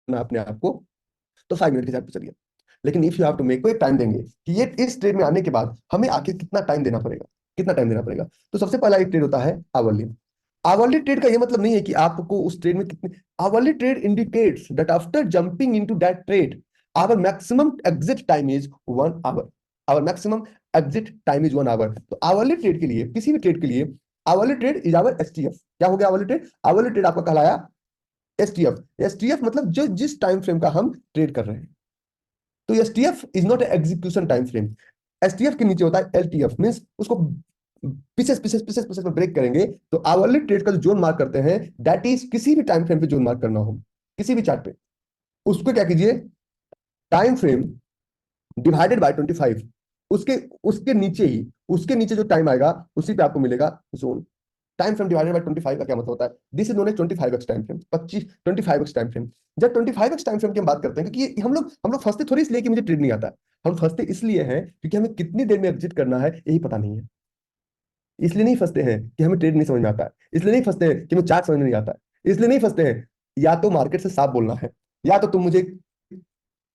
करना अपने आप को, तो 5 मिनट के चार्ट पे चलिए। लेकिन if you have to make, को एक टाइम देंगे कि ये इस ट्रेड में आने के बाद हमें आखिर कितना टाइम देना पड़ेगा, कितना टाइम देना पड़ेगा। तो सबसे पहला एक ट्रेड होता है आवरली। आवरली ट्रेड का ये मतलब नहीं है कि आपको उस ट्रेड में कितने, hourly trade indicates that after jumping into that trade our maximum exit time is 1 hour. Our maximum exit time is 1 hour. तो आवरली ट्रेड के लिए, किसी भी ट्रेड के लिए, hourly trade is our STF. क्या हो गया आवरली ट्रेड? आवरली ट्रेड आपका कहलाया एसटीएफ। एसटीएफ मतलब जो जिस टाइम फ्रेम का हम ट्रेड कर रहे हैं। तो STF is not execution time frame. STF के नीचे होता है एलटीएफ, मींस उसको पीसेस पीसेस पीसेस पीसेस में ब्रेक करेंगे। तो आवरली ट्रेड का जो जोन मार्क करते हैं, दैट इज किसी भी टाइम फ्रेम पे जोन मार्क करना हो, किसी भी चार्ट पे, उसको क्या कीजिए, टाइम फ्रेम डिवाइडेड बाय 25। उसके उसके नीचे ही, उसके नीचे जो टाइम आएगा उसी पे आपको मिलेगा zone. Time frame divided by 25 का क्या मतलब होता है? This is known as 25x time frame. 25x time frame. जब 25x टाइम फ्रेम की हम बात करते हैं, क्योंकि हम लोग फंसते थोड़ी इसलिए कि मुझे ट्रेड नहीं आता है, हम फंसते इसलिए हैं क्योंकि हमें कितनी देर में एग्जिट करना है यही पता नहीं है। इसलिए नहीं फंसते हैं कि हमें ट्रेड नहीं समझ में आता है, इसलिए नहीं फंसते हैं कि हमें चार्ट समझ में नहीं आता है, इसलिए नहीं फंसते हैं। या तो मार्केट से साफ बोलना है, या तो तुम मुझे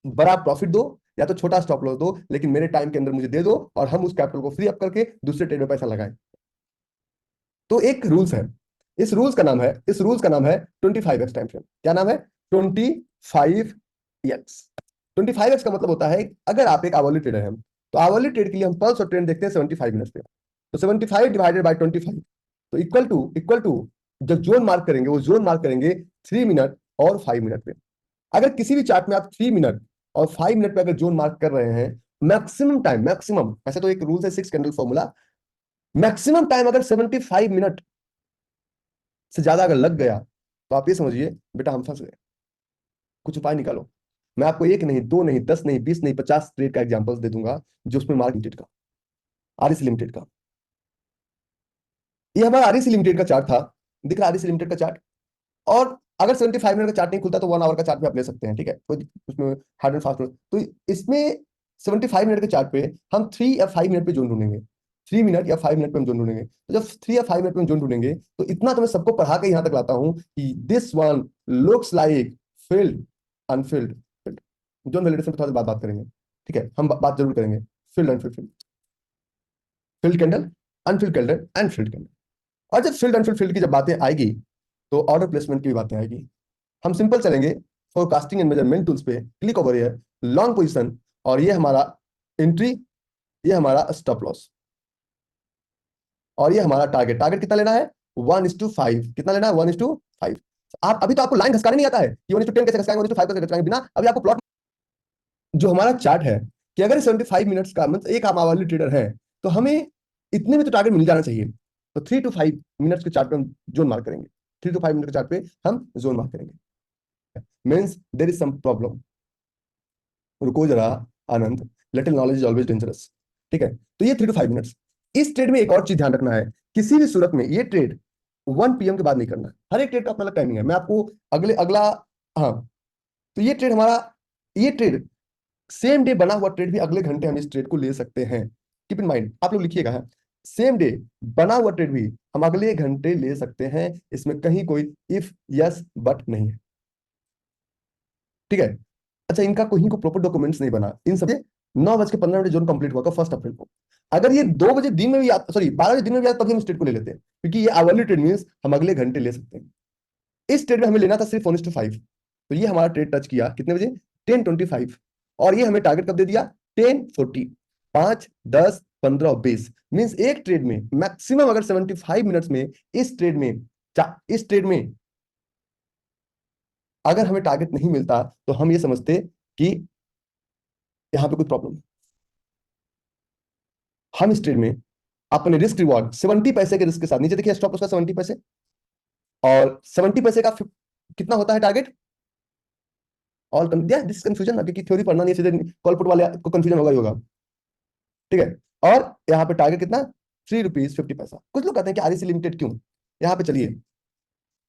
बड़ा प्रॉफिट दो, या तो छोटा स्टॉप लॉस दो, लेकिन मेरे टाइम के अंदर मुझे दे दो और हम उस कैपिटल को फ्री अप करके दूसरे ट्रेड में पैसा लगाएं। तो एक रूल्स है, इस रूल्स का नाम है 25x टाइम फ्रेम। क्या नाम है? 25x। 25x का मतलब होता है, अगर आप एक आवरली ट्रेडर हैं तो आवरली ट्रेड के लिए हम पल्स और ट्रेंड देखते हैं 75 मिनट्स पे। तो 75 डिवाइडेड बाय 25, तो इक्वल टू जब जोन मार्क करेंगे, वो जोन मार्क करेंगे 3 मिनट और 5 मिनट पे। अगर किसी भी चार्ट में आप 3 मिनट और 5 मिनट पे अगर जोन मार्क कर रहे हैं, मैक्सिमम टाइम, मैक्सिमम, वैसे तो एक रूल है 6 कैंडल फॉर्मूला, मैक्सिमम टाइम अगर 75 मिनट से ज्यादा अगर लग गया, तो आप ये समझिए बेटा हम फंस गए, कुछ उपाय निकालो। मैं आपको एक नहीं, दो नहीं, 10 नहीं, 20 नहीं, 50 ट्रेड का एग्जांपल्स दे दूंगा जो उसमें मार्क लिमिटेड का, आरईसी लिमिटेड का। ये हमारा आरईसी लिमिटेड का चार्ट था, दिख रहा आरईसी लिमिटेड का चार्ट। और अगर 75 मिनट का चार्ट नहीं खुलता तो 1 आवर का चार्ट भी आप ले सकते हैं, ठीक है, कोई उसमें हार्ड एंड फास्ट। तो इसमें 75 मिनट के चार्ट पे हम 3 या 5 मिनट पे जोन ढूंढेंगे, 3 मिनट या 5 मिनट पे हम जोन ढूंढेंगे। तो जब 3 या 5 मिनट पे हम जोन ढूंढेंगे, तो इतना तो मैं सबको पढ़ा के यहां तक लाता हूं कि this one looks like field Anfield. Zone validation पे थोड़ा सा बात करेंगे, ठीक है, हम बात जरूर करेंगे। Field Anfield, field candle, Anfield candle, Anfield candle. और जब फील्ड अनफिल्ड फील्ड की जब बातें आएगी, तो ऑर्डर प्लेसमेंट की भी बातें आएगी। हम सिंपल चलेंगे, फोरकास्टिंग एंड मेजरमेंट टूल्स पे click over here, long position, और ये हमारा एंट्री, ये हमारा स्टॉप लॉस, और ये हमारा टारगेट। टारगेट कितना लेना है? 1:5। कितना लेना है? 1:5। आप अभी तो आपको लाइन घसकाने नहीं आता है कि 1:10 कैसे घसकाएंगे, 1:5 कैसे घसकाएंगे, बिना अभी आपको प्लॉट। जो हमारा चार्ट है कि अगर 75 मिनट्स का मतलब एक हम आवरली ट्रेडर है, तो हमें इतने में तो टारगेट मिल जाना चाहिए। तो 3 to 5 मिनट्स के चार्ट पे हम जोन मार्क करेंगे, 3 to 5 मिनट के चार्ट पे हम जोन मार्क करेंगे। Means there is some problem, रुको जरा Anand, little knowledge is always dangerous. ठीक है, तो ये 3 to 5 मिनट्स। इस ट्रेड में एक और चीज ध्यान रखना है, किसी भी सूरत में ये ट्रेड 1 PM के बाद नहीं करना है। हर एक ट्रेड का अपना अलग टाइमिंग है, मैं आपको अगला, हाँ, तो ये ट्रेड हमारा, ये ट्रेड सेम डे बना हुआ ट्रेड भी अगले घंटे हम इस ट्रेड को ले सकते हैं। कीप इन माइंड, आप लोग लिखिएगा है, सेम डे बना हुआ ट्रेड भी हम अगले घंटे ले सकते हैं, इसमें कहीं कोई इफ यस बट नहीं है, ठीक है। अच्छा, इनका कहीं को प्रॉपर डॉक्यूमेंट्स नहीं बना, इन सब 9:15 जोन कंप्लीट हुआ 1 अप्रैल को। अगर ये 2 बजे दिन में भी सॉरी 12 बजे दिन में भी आता, तभी हम स्ट्रेट को ले लेते हैं, क्योंकि ये आवरली ट्रेड मीन हम अगले घंटे ले सकते हैं। इस ट्रेड में हमें लेना था सिर्फ 1:5। तो ये हमारा ट्रेड टच किया कितने बजे? 10:25। और ये हमें टारगेट कब दे दिया? 10:40। 5, 10, 15, 20 मीन्स एक ट्रेड में मैक्सिमम अगर 75 मिनट्स में, इस ट्रेड में अगर हमें टारगेट नहीं मिलता, तो हम ये समझते कि यहां पे कोई प्रॉब्लम है। हम इस ट्रेड में अपने रिस्क रिवॉर्ड 70 पैसे के रिस्क के साथ, नीचे देखिए स्टॉप लॉस का 70 पैसे, और 70 पैसे का कितना होता है टारगेट? ऑल दिस कंफ्यूजन ना, क्योंकि थ्योरी पढ़ना नहीं, सीधे कॉल पुट वाले को कंफ्यूजन होगा ही होगा, ठीक है। और यहाँ पे टारगेट कितना? ₹3.50। कुछ लोग कहते हैं कि आरईसी लिमिटेड क्यों? यहाँ पे चलिए,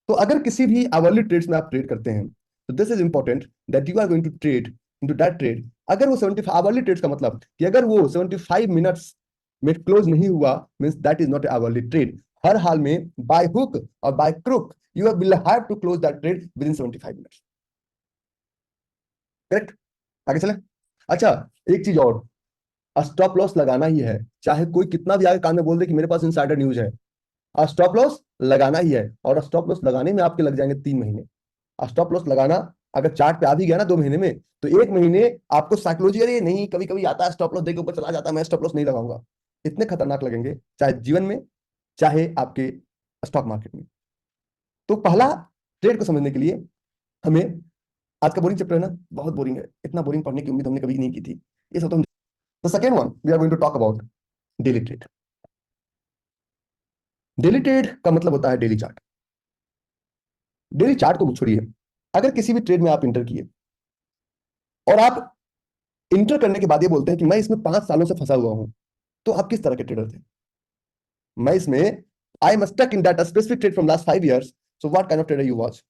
तो अगर किसी भी आवरली ट्रेड्स में आप ट्रेड करते हैं, तो this is important that you are going to trade into that trade. अगर वो 75 आवरली ट्रेड्स का मतलब कि अगर वो 75 मिनट्स में क्लोज नहीं हुआ, means that is not a hourly trade. हर हाल में बाय हुक और by crook you will have to close that trade within 75 minutes. Correct. आगे चले। अच्छा, एक चीज और, स्टॉप लॉस लगाना ही है, चाहे कोई कितना भी आगे कान में बोल दे कि मेरे पास इनसाइडर न्यूज है, स्टॉप लॉस लगाना ही है। और स्टॉप लॉस लगाने में आपके लग जाएंगे 3 महीने। स्टॉप लॉस लगाना अगर चार्ट पे आ भी गया ना 2 महीने में, तो 1 महीने आपको साइकोलॉजी, अरे नहीं कभी कभी आता है स्टॉप लॉस देख के ऊपर चला जाता है, मैं स्टॉप लॉस नहीं लगाऊंगा, इतने खतरनाक लगेंगे, चाहे जीवन में चाहे आपके स्टॉक मार्केट में। तो पहला, ट्रेड को समझने के लिए हमें, आज का बोरिंग चैप्टर है ना, बहुत बोरिंग है, इतना बोरिंग पढ़ने की उम्मीद हमने कभी नहीं की थी, ये सब तो हम। The second one we are going to talk about daily trade. Daily trade का मतलब होता है डेली चार्ट। डेली चार्ट को छोड़िए, अगर किसी भी ट्रेड में आप इंटर किए और आप इंटर करने के बाद ये बोलते हैं कि मैं इसमें 5 सालों से फंसा हुआ हूं, तो आप किस तरह के ट्रेडर थे? मैं इसमें, I am stuck in that specific trade from last 5 years, so what kind of trader you was?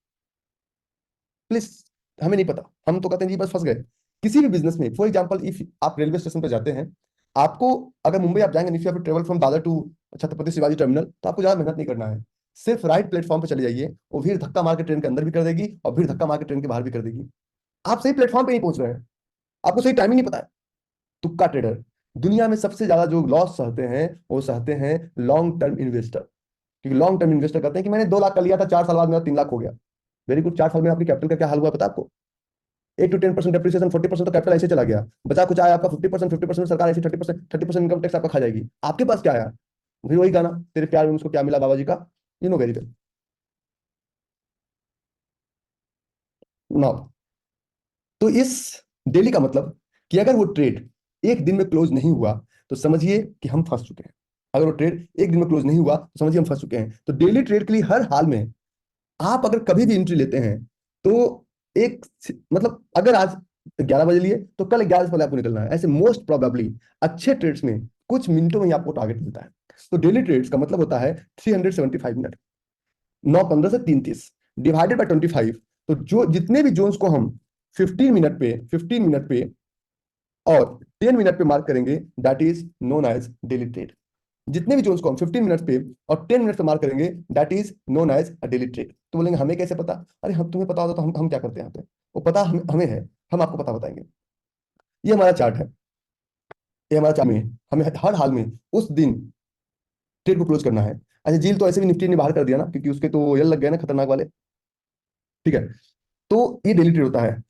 Please, हमें नहीं पता, हम तो कहते हैं जी बस फंस गए। किसी भी बिजनेस में, फॉर एग्जांपल इफ आप रेलवे स्टेशन पर जाते हैं, आपको, अगर मुंबई आप जाएंगे, if you have to travel from Dadar to Chhatrapati Shivaji terminal, तो आपको ज्यादा मेहनत नहीं करना है, सिर्फ राइट प्लेटफॉर्म पे चले जाइए, वो भीड़ धक्का मार के ट्रेन के अंदर भी कर देगी और भीड़ धक्का मार के ट्रेन के बाहर भी कर देगी। आप सही प्लेटफॉर्म पे नहीं पहुंच रहे हैं, आपको सही टाइमिंग नहीं पता है। तुक्का ट्रेडर, दुनिया में सबसे ज्यादा जो लॉस सहते हैं, वो सहते हैं लॉन्ग टर्म इन्वेस्टर। क्योंकि लॉन्ग टर्म इन्वेस्टर कहते हैं कि मैंने 2 लाख का लिया था, 4 साल बाद मेरा 3 लाख हो गया। वेरी गुड, 4 साल में आपकी कैपिटल का क्या हाल हुआ पता है आपको? 8 to 10% डेप्रिसिएशन, 40% तो कैपिटल ऐसे चला गया, बचा कुछ आया आपका 50%, सरकार ऐसी 30% इनकम टैक्स आपका खा जाएगी। आपके पास क्या आया? फिर वही गाना, तेरे प्यार में मुझको क्या मिला बाबा जी का, you know very well. Now, तो इस डेली का मतलब कि अगर वो ट्रेड एक दिन में क्लोज नहीं हुआ, तो समझिए कि हम फंस चुके हैं। अगर वो ट्रेड एक दिन में क्लोज नहीं हुआ, तो समझिए हम फंस चुके हैं। तो डेली ट्रेड के लिए हर हाल में, आप अगर कभी भी एंट्री लेते हैं, तो एक, मतलब अगर आज 11 बजे लिए, तो कल 11 से पहले आपको निकलना है। ऐसे मोस्ट प्रोबेबली अच्छे ट्रेड्स में कुछ मिनटों में ही आपको टारगेट मिलता है। तो डेली ट्रेड्स का मतलब होता है 375 मिनट, 9 15 से 3 30 डिवाइडेड बाई 25। तो जो जितने भी जोन्स को हम 15 मिनट पे और 10 मिनट पे मार्क करेंगे, that is known as daily trade. जितने भी जोन्स को हम 15 मिनट पे और 10 मिनट पे मार्क करेंगे, that is known as a daily trade. तो बोलेंगे हमें कैसे पता? अरे हम, तुम्हें पता होता तो हम क्या करते हैं यहाँ पे? वो पता हमें है, हम आपको पता बताएंगे। ये हमारा चार्ट है, ये हमारा चार्ट में हमें हर हाल में उस दिन ट्रेड को क्लोज करना है। अच्छा, जील तो ऐसे भी निफ्टी ने बाहर कर दिया ना, क्योंकि उसके तो यल लग गए ना खतरनाक वाले। ठीक है, तो ये डेली ट्रेड होता है।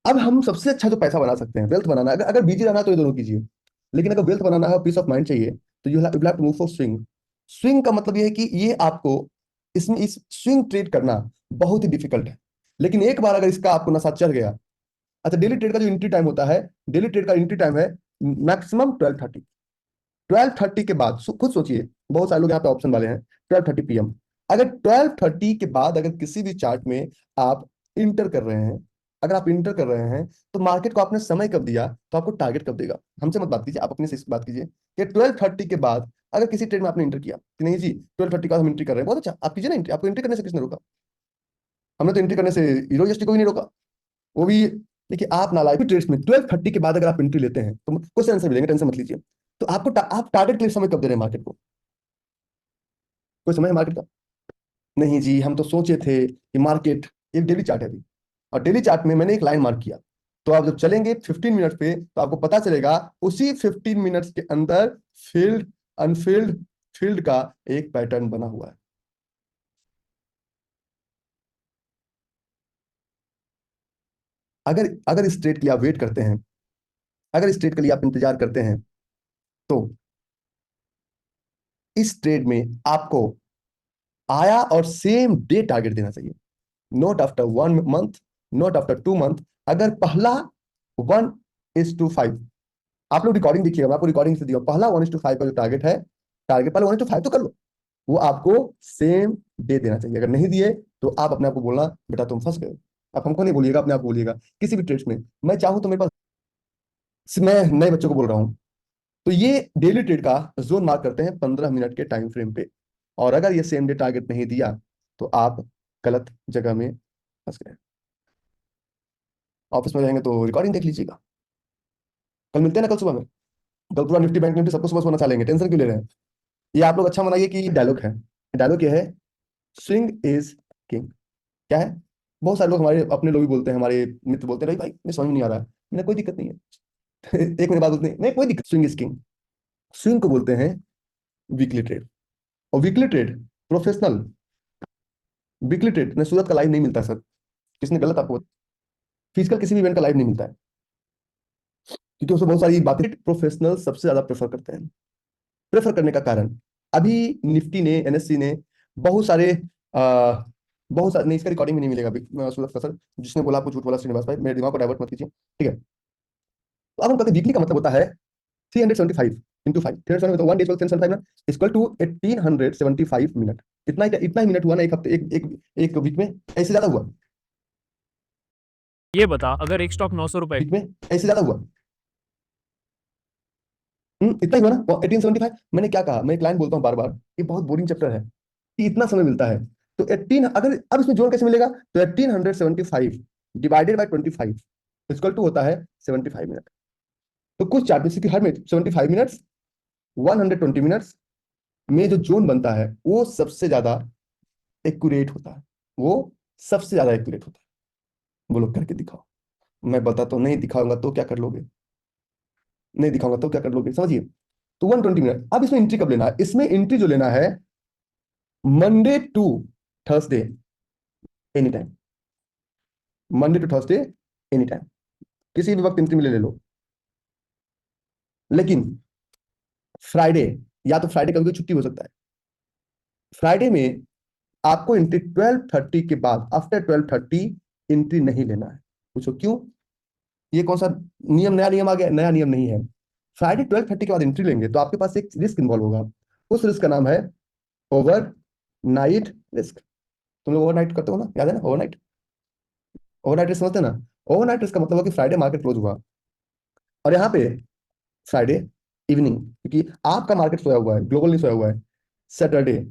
अब हम सबसे अच्छा जो पैसा बना सकते हैं, वेल्थ बनाना, अगर बिजी रहना है तो ये दोनों कीजिए, लेकिन अगर वेल्थ बनाना है और पीस ऑफ माइंड चाहिए, तो you have to move for swing. Swing का मतलब ये है कि ये आपको, इसमें इस स्विंग ट्रेड करना बहुत ही डिफिकल्ट है, लेकिन एक बार अगर इसका आपको नशा चढ़ गया। अच्छा, डेली ट्रेड का जो एंट्री टाइम होता है, डेली ट्रेड का एंट्री टाइम है मैक्सिमम 12:30। 12:30 के बाद खुद सोचिए, बहुत सारे लोग यहाँ पे ऑप्शन वाले हैं, 12:30 PM। अगर 12:30 के बाद अगर किसी भी चार्ट में आप इंटर कर रहे हैं, अगर आप इंटर कर रहे हैं, तो मार्केट को आपने समय कब दिया, तो आपको टारगेट कब देगा? हमसे मत बात कीजिए, आप अपने से बात कीजिए कि 12:30 के बाद अगर किसी ट्रेड में आपने इंटर किया कि नहीं जी 12:30 का हम एंट्री कर रहे हैं, बहुत अच्छा, आप कीजिए ना एंट्री। आपको एंट्री करने से किसने रोका? हमने तो एंट्री करने से हीरो एसटी को भी नहीं रोका, वो भी। देखिए, आप नालायक ट्रेड्स में 12:30 के बाद अगर आप एंट्री लेते हैं, तो क्वेश्चन आंसर मिलेंगे, टेंशन मत लीजिए। तो आपको आप टारगेट के लिए समय कब दे रहे हैं मार्केट को? कोई समय है मार्केट का? नहीं जी, हम तो सोचे थे कि मार्केट, एक डेली चार्ट है अभी, और डेली चार्ट में मैंने एक लाइन मार्क किया, तो आप जब चलेंगे 15 मिनट पे, तो आपको पता चलेगा उसी 15 मिनट्स के अंदर फील्ड अनफील्ड फील्ड का एक पैटर्न बना हुआ है। अगर अगर इस ट्रेड के लिए आप वेट करते हैं, अगर इस ट्रेड के लिए आप इंतजार करते हैं, तो इस ट्रेड में आपको आया और सेम डे टारगेट देना चाहिए, not after 1 month, not after 2 month. अगर पहला 1:5, आप लोग रिकॉर्डिंग देखिएगा, मैं आपको रिकॉर्डिंग से दिया, पहला 1:5 का जो टारगेट है, टारगेट पहले 1:5 तो कर लो, वो आपको सेम डे देना चाहिए। अगर नहीं दिए, तो आप अपने आप को बोलना बेटा तुम फंस गए। आप हमको नहीं बोलिएगा, अपने आप को बोलिएगा। किसी भी ट्रेड्स में मैं चाहूं तो मेरे पास, मैं नए बच्चों को बोल रहा हूं, तो ये डेली ट्रेड का जोन मार्क करते हैं 15 मिनट के टाइम फ्रेम पे, और अगर ये सेम डे टारगेट नहीं दिया, तो आप गलत जगह में फंस गए। ऑफिस में जाएंगे तो रिकॉर्डिंग देख लीजिएगा। कल मिलते हैं ना, कल सुबह में। कल पूरा निफ्टी बैंक निफ्टी सबको सुबह सुबह नचा लेंगे, टेंशन क्यों ले रहे हैं? ये आप लोग अच्छा मनाइए कि डायलॉग है। डायलॉग क्या है? Swing is king. क्या है? बहुत सारे लोग हमारे अपने लोग भी बोलते हैं, हमारे मित्र बोलते हैं भाई मैं समझ में नहीं आ रहा है। मैंने कोई दिक्कत नहीं है। एक महीने बाद बोलते हैं नहीं कोई दिक्कत, स्विंग इज किंग। स्विंग को बोलते हैं वीकली ट्रेड। और weekly trade professional weekly trade ने सूरत का लाइव नहीं मिलता सर। किसने गलत आपको, फिजिकल किसी भी इवेंट का लाइव नहीं मिलता है, क्योंकि उसमें बहुत सारी बातें प्रोफेशनल सबसे ज्यादा प्रेफर करते हैं। प्रेफर करने का कारण, अभी निफ्टी ने, एनएससी ने बहुत सारे बहुत सारे नहीं, इसका रिकॉर्डिंग भी नहीं मिलेगा अभी सूरज का सर, जिसने बोला आपको झूठ बोला श्रीनिवास भाई, मेरे दिमाग को डाइवर्ट मत कीजिए, ठीक है। तो अब हम कहते हैं वीकली का मतलब होता है 375 into 5, 375 one day 375 equal to 1875 minute. इतना ही मिनट हुआ ना एक हफ्ते, एक वीक में, ऐसे ज्यादा हुआ। ये बता, अगर एक स्टॉक 900 रुपए वीक में ऐसे ज्यादा हुआ। इतना ही हुआ ना 1875। मैंने क्या कहा, मैं क्लाइंट बोलता हूँ बार बार, ये बहुत बोरिंग चैप्टर है कि इतना समय मिलता है। तो 18, अगर अब इसमें जोड़ कैसे मिलेगा, तो 1875 डिवाइडेड बाय 25 इक्वल टू होता है 75 मिनट। तो कुछ चार्ट में कि हर में 75 मिनट्स, 120 मिनट्स में जो जोन बनता है वो सबसे ज्यादा एक्यूरेट होता है, वो सबसे ज्यादा एक्यूरेट होता है। बोलो करके दिखाओ। मैं बताता हूँ, नहीं दिखाऊंगा तो क्या कर लोगे, नहीं दिखाऊंगा तो क्या कर लोगे, समझिए। तो 120 मिनट। अब इसमें एंट्री कब लेना है, इसमें एंट्री जो लेना है Monday to Thursday any time, Monday to Thursday any time, किसी भी वक्त एंट्री में ले लो। लेकिन फ्राइडे, या तो फ्राइडे कभी कोई छुट्टी हो सकता है, फ्राइडे में आपको एंट्री 12:30 के बाद, आफ्टर 12:30 एंट्री नहीं लेना है। पूछो क्यों, ये कौन सा नियम, नया नियम आ गया? नया नियम नहीं है। फ्राइडे 12:30 के बाद एंट्री लेंगे तो आपके पास एक रिस्क इन्वॉल्व होगा, उस रिस्क का नाम है ओवर नाइट रिस्क। तुम लोग ओवरनाइट करते हो ना, याद है ना ओवरनाइट? ओवरनाइट रिस्क समझते हैं ना? ओवरनाइट रिस्क का मतलब है कि फ्राइडे मार्केट क्लोज हुआ, और यहाँ पे फ्राइडे इवनिंग, क्योंकि आपका मार्केट सोया हुआ है, ग्लोबल नहीं सोया हुआ है, सैटरडे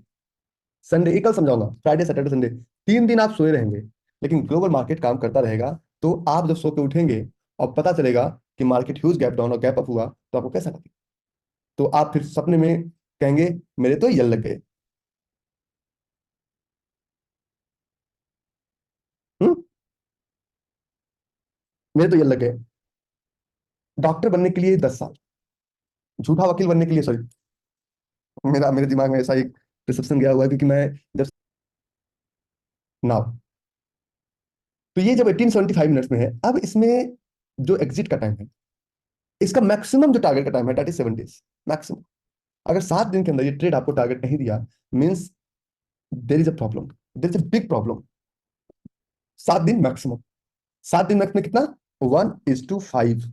संडे, एक कल समझाऊंगा, फ्राइडे सैटरडे संडे 3 दिन आप सोए रहेंगे, लेकिन ग्लोबल मार्केट काम करता रहेगा। तो आप जब सो के उठेंगे और पता चलेगा कि मार्केट ह्यूज गैप डाउन और गैप अप हुआ, तो आपको कैसा लगेगा? तो आप फिर सपने में कहेंगे मेरे तो यल लग गए। हम्म, मेरे तो यल लग गए। डॉक्टर बनने के लिए 10 साल, झूठा वकील बनने के लिए, सॉरी, मेरे दिमाग में ऐसा एक रिसेप्शन गया हुआ है, क्योंकि मैं जब नाउ, तो ये जब 1875 मिनट्स में है, अब इसमें जो एग्जिट का टाइम है, इसका मैक्सिमम जो टारगेट का टाइम है दैट इज 7 डेज मैक्सिमम। अगर 7 दिन के अंदर ये ट्रेड आपको टारगेट नहीं दिया, means there is a problem, there is a big problem. 7 दिन मैक्सिमम, 7 दिन मैक्सिमम कितना, 1:5।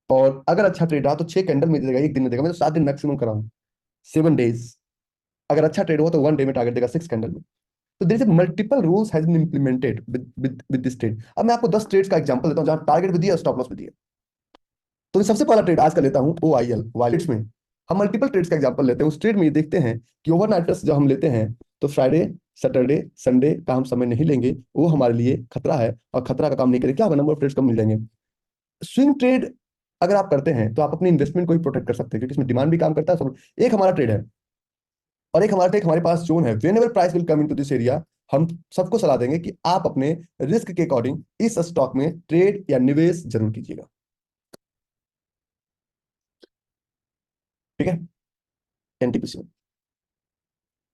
और अगर अच्छा ट्रेड रहा तो 6 कैंडल में देगा, एक दिन में देगा, मैं तो 7 दिन मैक्सिमम कराऊं, 7 डेज। अगर अच्छा ट्रेड हो तो 1 डे में टारगेट देगा 6 कैंडल में। तो there is multiple rules has been implemented with this trade. अब मैं आपको 10 ट्रेड्स का एग्जांपल देता हूं जहां टारगेट भी दिया, स्टॉप लॉस भी दिया। तो सबसे पहला ट्रेड आज का लेता हूं, ओ आई एल वॉलेट्स में। हम मल्टीपल ट्रेड्स का एग्जांपल लेते हैं, उस ट्रेड में ये देखते हैं कि ओवरनाइटर्स जब हम लेते हैं तो फ्राइडे सैटरडे संडे का हम समय नहीं लेंगे, वो हमारे लिए खतरा है, और खतरा का काम नहीं करें, क्या होगा, नंबर ऑफ ट्रेड्स कम मिल जाएंगे। स्विंग ट्रेड अगर आप करते हैं तो आप अपनी इन्वेस्टमेंट को भी प्रोटेक्ट कर सकते हैं, क्योंकि इसमें डिमांड भी काम करता है सब। एक हमारा ट्रेड है, और एक हमारा ट्रेड, हमारे पास जोन है, when ever price will come into this area, हम सबको सलाह देंगे कि आप अपने रिस्क के अकॉर्डिंग इस स्टॉक में ट्रेड या निवेश जरूर कीजिएगा, ठीक है, एनटीपीसी में।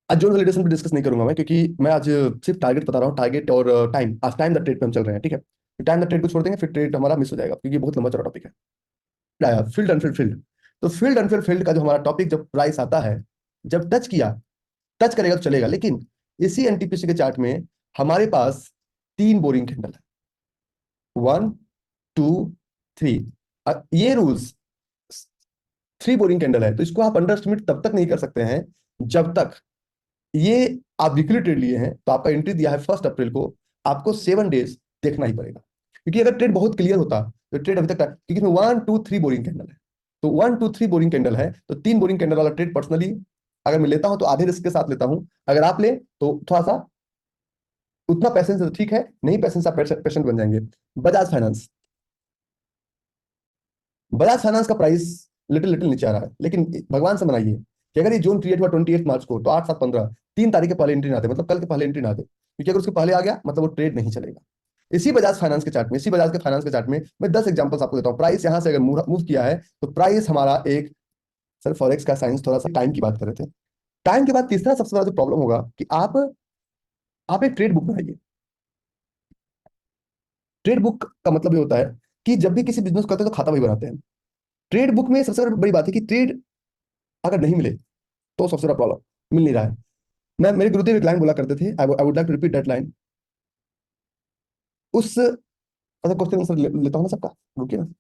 आज जोन वैलिडेशन पे डिस्कस नहीं करूंगा मैं, क्योंकि मैं आज सिर्फ टारगेट बता रहा हूँ, टारगेट और टाइम, आज टाइम द ट्रेड पे हम चल रहे हैं, ठीक है। टाइम द ट्रेड को छोड़ देंगे, फिर ट्रेड हमारा मिस हो जाएगा, क्योंकि ये बहुत लंबा चौड़ा टॉपिक है। आया फील्ड अनफिल्ड फील्ड। तो फील्ड अनफिल्ड फील्ड का जो हमारा टॉपिक, जब प्राइस आता है, जब टच किया, टच करेगा तो चलेगा, लेकिन इसी एनटीपीसी के चार्ट में हमारे पास 3 बोरिंग कैंडल है, 1, 2, 3। ये रूल्स, 3 बोरिंग कैंडल है, तो इसको आप अंडर एस्टिमेट तब तक नहीं कर सकते हैं जब तक ये, आप वीकली ट्रेड लिए हैं तो आपका एंट्री दिया है 1 अप्रैल को, आपको 7 डेज देखना ही पड़ेगा। क्योंकि अगर ट्रेड बहुत क्लियर होता तो ट्रेड अभी तक, क्योंकि इसमें 1, 2, 3 बोरिंग कैंडल है, तो 1, 2, 3 बोरिंग कैंडल है, तो 3 बोरिंग कैंडल वाला ट्रेड पर्सनली अगर मैं लेता हूं तो आधे रिस्क के साथ लेता हूं, अगर आप ले तो थोड़ा सा, उतना पैसेंस तो ठीक है, नहीं पैसेंस आप पेशेंट बन जाएंगे। बजाज फाइनेंस, बजाज फाइनेंस का प्राइस लिटिल लिटिल नीचे आ रहा है, लेकिन भगवान से मनाइए कि अगर ये जोन क्रिएट हुआ 28 मार्च को, तो 8, 7, 15 3 तारीख के पहले एंट्री ना दे, मतलब कल के पहले एंट्री ना दे, क्योंकि अगर उसके पहले आ गया मतलब वो ट्रेड नहीं चलेगा। इसी बजाज फाइनेंस के चार्ट में, इसी बजाज के फाइनेंस के चार्ट में मैं 10 एग्जांपल्स आपको देता हूँ। प्राइस यहाँ से अगर मूव किया है तो प्राइस हमारा एक, सर फॉरेक्स का साइंस थोड़ा सा टाइम की बात कर रहे थे। टाइम के बाद तीसरा सबसे बड़ा जो प्रॉब्लम होगा कि आप एक ट्रेड बुक बनाइए। ट्रेड बुक का मतलब ये होता है कि जब भी किसी बिजनेस करते हैं तो खाता वही बनाते हैं। ट्रेड बुक में सबसे बड़ी बात है कि ट्रेड अगर नहीं मिले तो सबसे बड़ा प्रॉब्लम, मिल नहीं रहा है। मैं, मेरे गुरुदेव एक लाइन बोला करते थे, I would like to repeat that line. उस, अच्छा क्वेश्चन आंसर लेता हूँ ना सबका, रुकिए ना।